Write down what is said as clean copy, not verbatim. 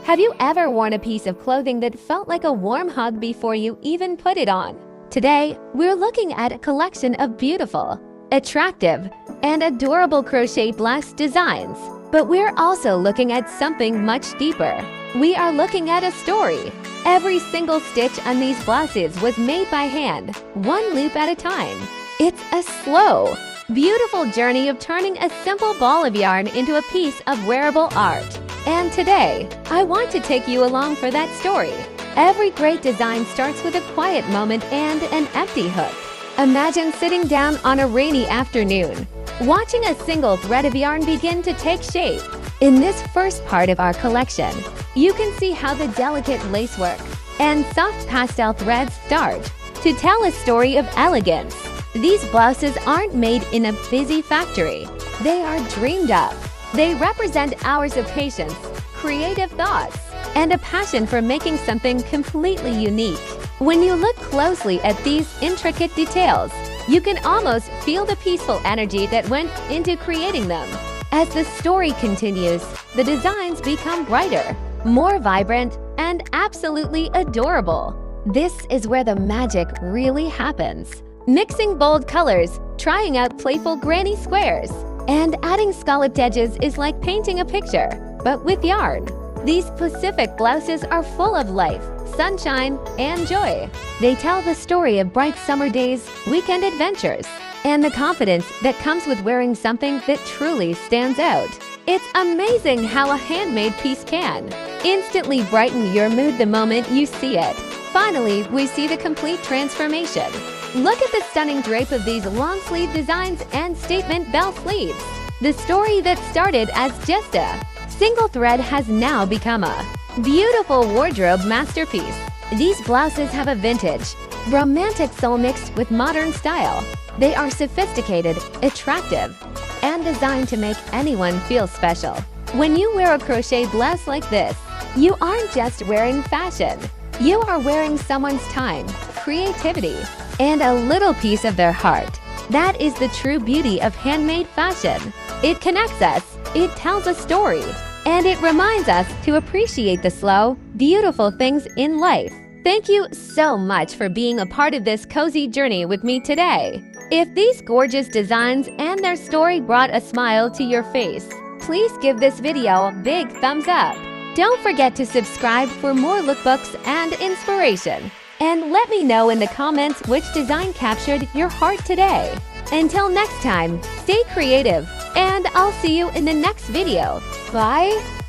Have you ever worn a piece of clothing that felt like a warm hug before you even put it on? Today, we're looking at a collection of beautiful, attractive, and adorable crochet blouse designs. But we're also looking at something much deeper. We are looking at a story. Every single stitch on these blouses was made by hand, one loop at a time. It's a slow, beautiful journey of turning a simple ball of yarn into a piece of wearable art. And today, I want to take you along for that story. Every great design starts with a quiet moment and an empty hook. Imagine sitting down on a rainy afternoon, watching a single thread of yarn begin to take shape. In this first part of our collection, you can see how the delicate lacework and soft pastel threads start to tell a story of elegance. These blouses aren't made in a busy factory. They are dreamed up. They represent hours of patience, creative thoughts, and a passion for making something completely unique. When you look closely at these intricate details, you can almost feel the peaceful energy that went into creating them. As the story continues, the designs become brighter, more vibrant, and absolutely adorable. This is where the magic really happens. Mixing bold colors, trying out playful granny squares, and adding scalloped edges is like painting a picture, but with yarn. These Pacific blouses are full of life, sunshine, and joy. They tell the story of bright summer days, weekend adventures, and the confidence that comes with wearing something that truly stands out. It's amazing how a handmade piece can instantly brighten your mood the moment you see it. Finally, we see the complete transformation. Look at the stunning drape of these long sleeve designs and statement bell sleeves. The story that started as just a single thread has now become a beautiful wardrobe masterpiece. These blouses have a vintage, romantic soul mixed with modern style. They are sophisticated, attractive, and designed to make anyone feel special. When you wear a crochet blouse like this, you aren't just wearing fashion. You are wearing someone's time, creativity, and a little piece of their heart. That is the true beauty of handmade fashion. It connects us, it tells a story, and it reminds us to appreciate the slow, beautiful things in life. Thank you so much for being a part of this cozy journey with me today. If these gorgeous designs and their story brought a smile to your face, please give this video a big thumbs up. Don't forget to subscribe for more lookbooks and inspiration. And let me know in the comments which design captured your heart today. Until next time, stay creative, and I'll see you in the next video. Bye!